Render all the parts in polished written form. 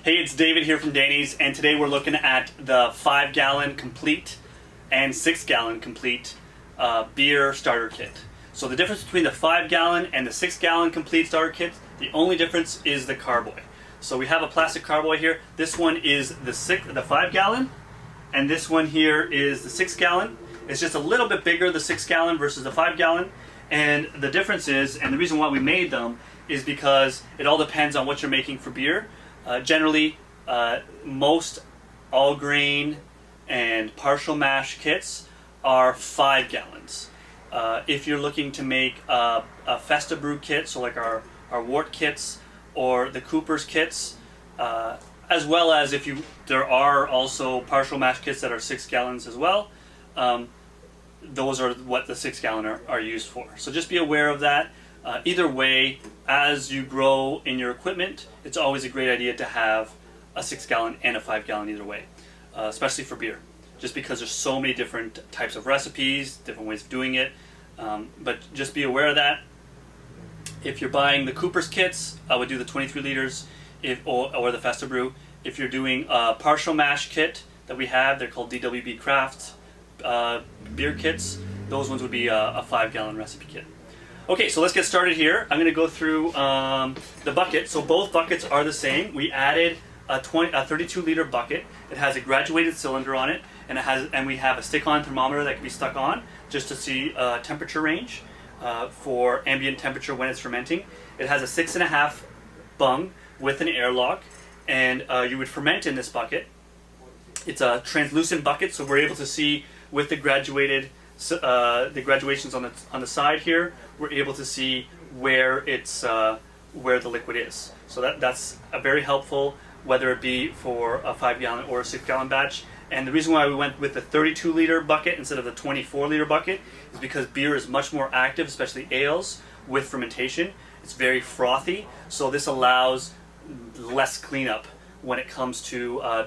Hey, it's David here from Danny's, and today we're looking at the 5-gallon complete and 6-gallon complete beer starter kit. So the difference between the 5-gallon and the 6-gallon complete starter kit, the only difference is the carboy. So we have a plastic carboy here. This one is the 5-gallon, and this one here is the 6-gallon. It's just a little bit bigger, the 6-gallon versus the 5-gallon. And the difference is, and the reason why we made them, is because it all depends on what you're making for beer. Generally, most all grain and partial mash kits are 5 gallons. If you're looking to make a Festa brew kit, so like our wort kits or the Cooper's kits, as well as there are also partial mash kits that are 6 gallons as well. Those are what the 6-gallon are used for. So just be aware of that. Either way, as you grow in your equipment, it's always a great idea to have a 6-gallon and a 5-gallon either way, especially for beer, just because there's so many different types of recipes, different ways of doing it. But just be aware of that. If you're buying the Cooper's kits, I would do the 23 liters or the Festa Brew. If you're doing a partial mash kit that we have, they're called DWB Craft beer kits. Those ones would be a 5-gallon recipe kit. Okay, so let's get started here. I'm going to go through the bucket. So both buckets are the same. We added a 32-liter bucket. It has a graduated cylinder on it, and we have a stick-on thermometer that can be stuck on just to see temperature range for ambient temperature when it's fermenting. It has a 6.5 bung with an airlock, and you would ferment in this bucket. It's a translucent bucket, so we're able to see with the graduated the graduations on the side here. We're able to see where where the liquid is. So that's very helpful, whether it be for a 5-gallon or a 6-gallon batch. And the reason why we went with the 32-liter bucket instead of the 24-liter bucket is because beer is much more active, especially ales, with fermentation. It's very frothy, so this allows less cleanup when it comes to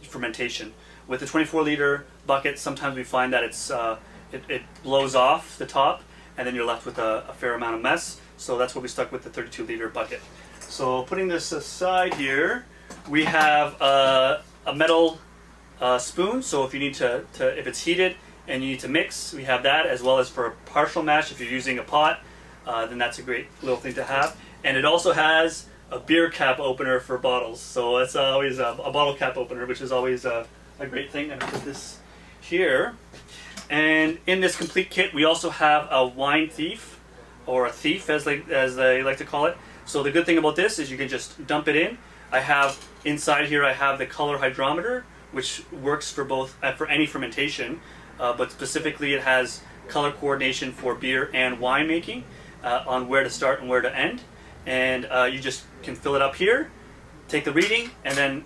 fermentation. With the 24-liter bucket, sometimes we find that it blows off the top, and then you're left with a fair amount of mess. So that's why we stuck with the 32-liter bucket. So putting this aside here, we have a metal spoon. So if you need if it's heated and you need to mix, we have that, as well as for a partial mash. If you're using a pot, then that's a great little thing to have. And it also has a beer cap opener for bottles. So it's always a bottle cap opener, which is always a great thing. I'm going to put this here. And in this complete kit, we also have a wine thief, or a thief as they like to call it. So the good thing about this is you can just dump it in. Inside here I have the color hydrometer, which works for for any fermentation, but specifically it has color coordination for beer and wine making on where to start and where to end. And you just can fill it up here, take the reading, and then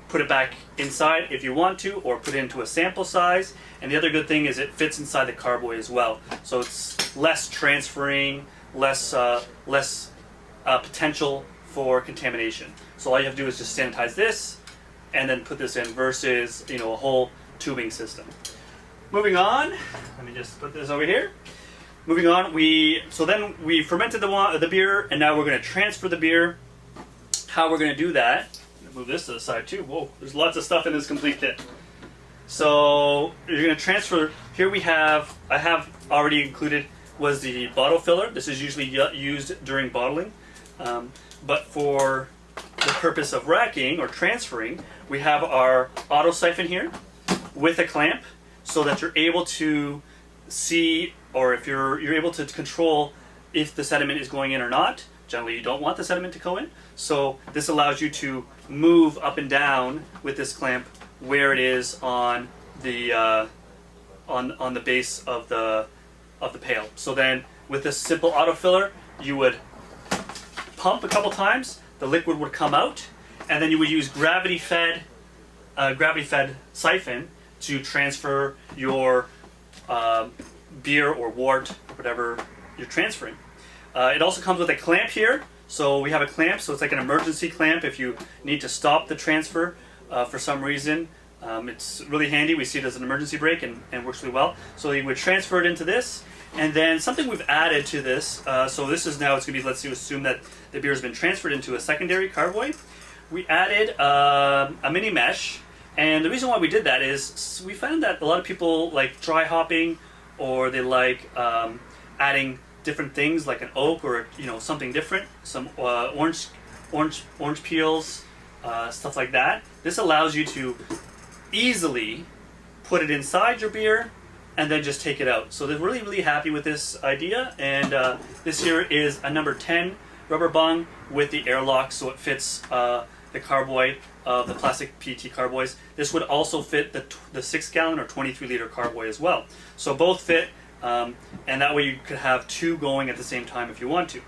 put it back inside if you want to, or put it into a sample size. And the other good thing is it fits inside the carboy as well, so it's less transferring, less potential for contamination. So all you have to do is just sanitize this and then put this in, versus a whole tubing system. Moving on, let me just put this over here. Moving on, then we fermented the beer, and now we're going to transfer the beer. How we're going to do that? Move this to the side too. Whoa, there's lots of stuff in this complete kit. So you're going to transfer. Here I have already included was the bottle filler. This is usually used during bottling, but for the purpose of racking or transferring, we have our auto siphon here with a clamp, so that you're able to see, or if you're able to control if the sediment is going in or not. Generally, you don't want the sediment to go in, so this allows you to move up and down with this clamp where it is on the base of the pail. So then, with this simple autofiller, you would pump a couple times, the liquid would come out, and then you would use gravity-fed siphon to transfer your beer or wort, whatever you're transferring. It also comes with a clamp here. So we have a clamp, so it's like an emergency clamp if you need to stop the transfer for some reason. It's really handy. We see it as an emergency brake and works really well. So you would transfer it into this, And then something we've added to this, so this is now, it's going to be, let's assume that the beer has been transferred into a secondary carboy. we added a mini mesh, and the reason why we did that is we found that a lot of people like dry hopping, or they like adding different things like an oak or something different, some orange peels, stuff like that. This allows you to easily put it inside your beer and then just take it out. So they're really happy with this idea, and this here is a number 10 rubber bung with the airlock, so it fits the carboy of the plastic PET carboys. This would also fit the 6 gallon or 23 liter carboy as well. So both fit, and that way you could have two going at the same time if you want to.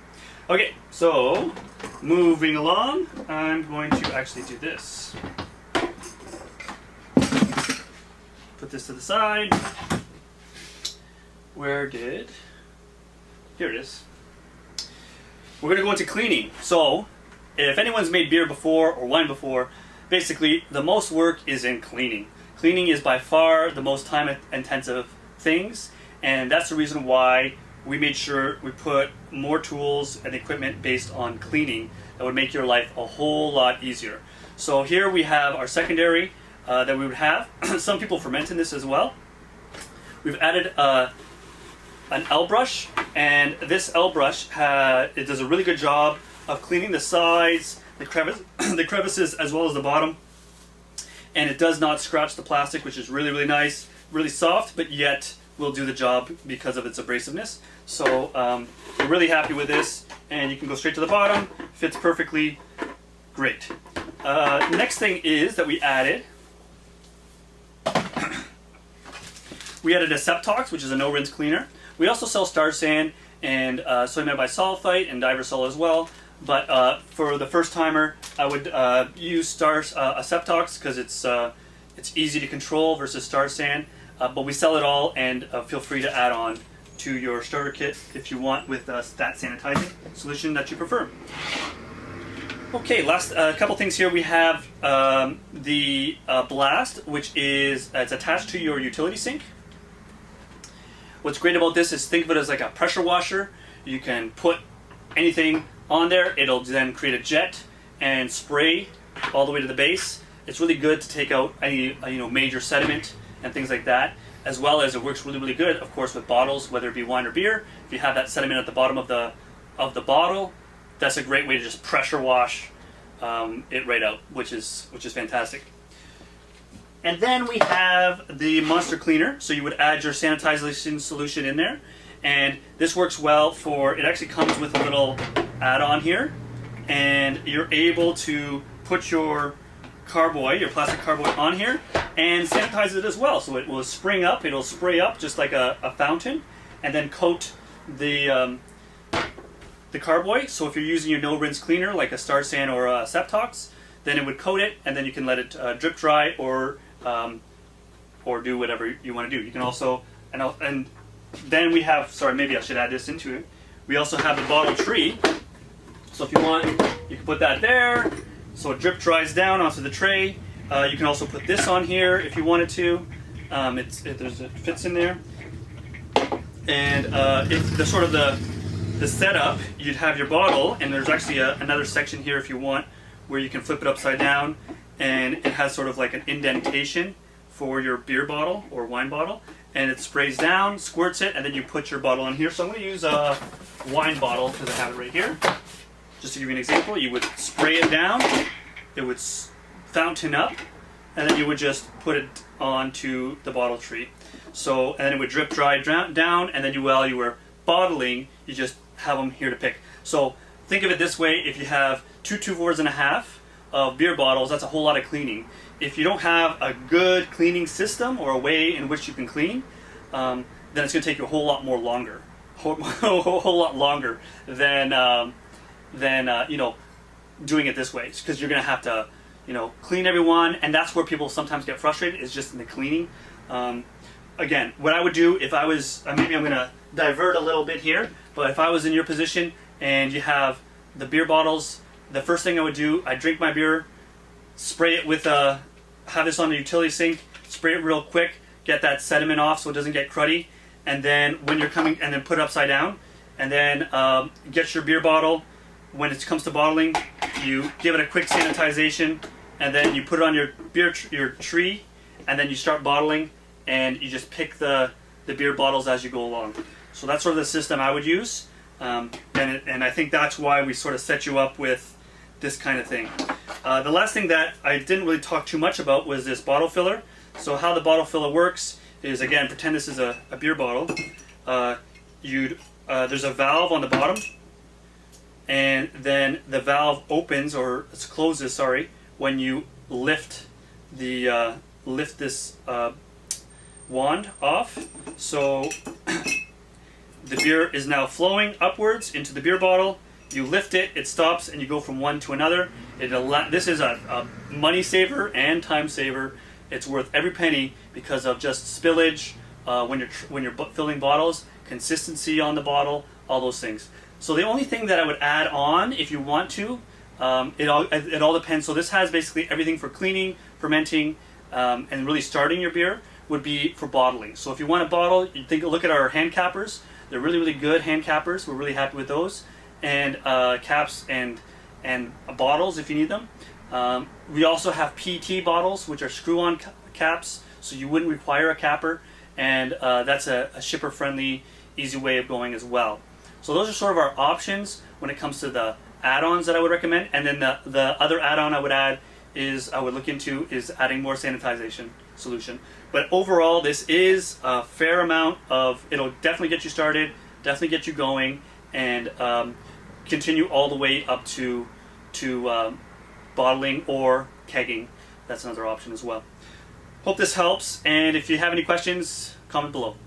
Okay, so moving along, I'm going to actually do this. Put this to the side. Here it is. We're going to go into cleaning. So, if anyone's made beer before or wine before, basically the most work is in cleaning. Cleaning is by far the most time-intensive things, and that's the reason why we made sure we put more tools and equipment based on cleaning that would make your life a whole lot easier. So here we have our secondary that we would have. Some people ferment in this as well. We've added an L brush, and this L brush it does a really good job of cleaning the sides, the crevices, as well as the bottom, and it does not scratch the plastic, which is really nice, really soft, but yet will do the job because of its abrasiveness. So we're really happy with this, and you can go straight to the bottom. Fits perfectly great. Next thing is that we added a Septox, which is a no-rinse cleaner. We also sell Star Sand and sodium bisulfite and Diversol as well. But for the first timer, I would use a Septox because it's easy to control versus Star Sand. But we sell it all, and feel free to add on to your starter kit if you want with that sanitizing solution that you prefer. Okay, last couple things here. We have the Blast, which is it's attached to your utility sink. What's great about this is think of it as like a pressure washer. You can put anything on there. It'll then create a jet and spray all the way to the base. It's really good to take out any major sediment and things like that, as well as it works really good, of course, with bottles, whether it be wine or beer. If you have that sediment at the bottom of the bottle, that's a great way to just pressure wash it right out, which is fantastic. And then we have the Monster Cleaner. So you would add your sanitization solution in there, and this works well for. It actually comes with a little add-on here, and you're able to put your plastic carboy on here and sanitize it as well. So it will spring up, it'll spray up just like a fountain, and then coat the carboy. So if you're using your no-rinse cleaner like a Star San or a Septox, then it would coat it, and then you can let it drip dry or do whatever you want to do. You can also, and then we have, sorry, maybe I should add this into it. We also have the bottle tree. So if you want, you can put that there, so it drip dries down onto the tray. You can also put this on here if you wanted to. It fits in there. And if the sort of the setup, you'd have your bottle, and there's actually another section here if you want, where you can flip it upside down, and it has sort of like an indentation for your beer bottle or wine bottle, and it sprays down, squirts it, and then you put your bottle in here. So I'm going to use a wine bottle because I have it right here. Just to give you an example, you would spray it down, it would fountain up, and then you would just put it onto the bottle tree. So, and then it would drip dry down, and then while you were bottling, you just have them here to pick. So think of it this way: if you have 2 2/4 of beer bottles, that's a whole lot of cleaning. If you don't have a good cleaning system or a way in which you can clean, then it's going to take you a whole lot longer than doing it this way, because you're going to have to clean everyone, and that's where people sometimes get frustrated, is just in the cleaning. Again, what I would do if I was, maybe I'm going to divert a little bit here, but if I was in your position and you have the beer bottles, the first thing I would do, I'd drink my beer, spray it with have this on the utility sink, spray it real quick, get that sediment off so it doesn't get cruddy, and then when you're coming, and then put it upside down, and then get your beer bottle, when it comes to bottling, you give it a quick sanitization, and then you put it on your your tree, and then you start bottling, and you just pick the beer bottles as you go along. So that's sort of the system I would use, and I think that's why we sort of set you up with this kind of thing. The last thing that I didn't really talk too much about was this bottle filler. So how the bottle filler works is, again, pretend this is a beer bottle. There's a valve on the bottom, and then the valve opens, or it closes, sorry, when you lift this wand off. So the beer is now flowing upwards into the beer bottle. You lift it, it stops, and you go from one to another. This is a money saver and time saver. It's worth every penny because of just spillage when you're filling bottles, consistency on the bottle, all those things. So the only thing that I would add on, if you want to, it all depends. So this has basically everything for cleaning, fermenting, and really starting your beer, would be for bottling. So if you want to bottle, look at our hand cappers. They're really, really good hand cappers. We're really happy with those. And caps and bottles if you need them. We also have PET bottles, which are screw-on caps, so you wouldn't require a capper, and that's a shipper-friendly, easy way of going as well. So those are sort of our options when it comes to the add-ons that I would recommend. And then the other add-on I would look into is adding more sanitization solution. But overall, this is a fair amount of, it'll definitely get you started, definitely get you going, and continue all the way up to bottling or kegging. That's another option as well. Hope this helps, and if you have any questions, comment below.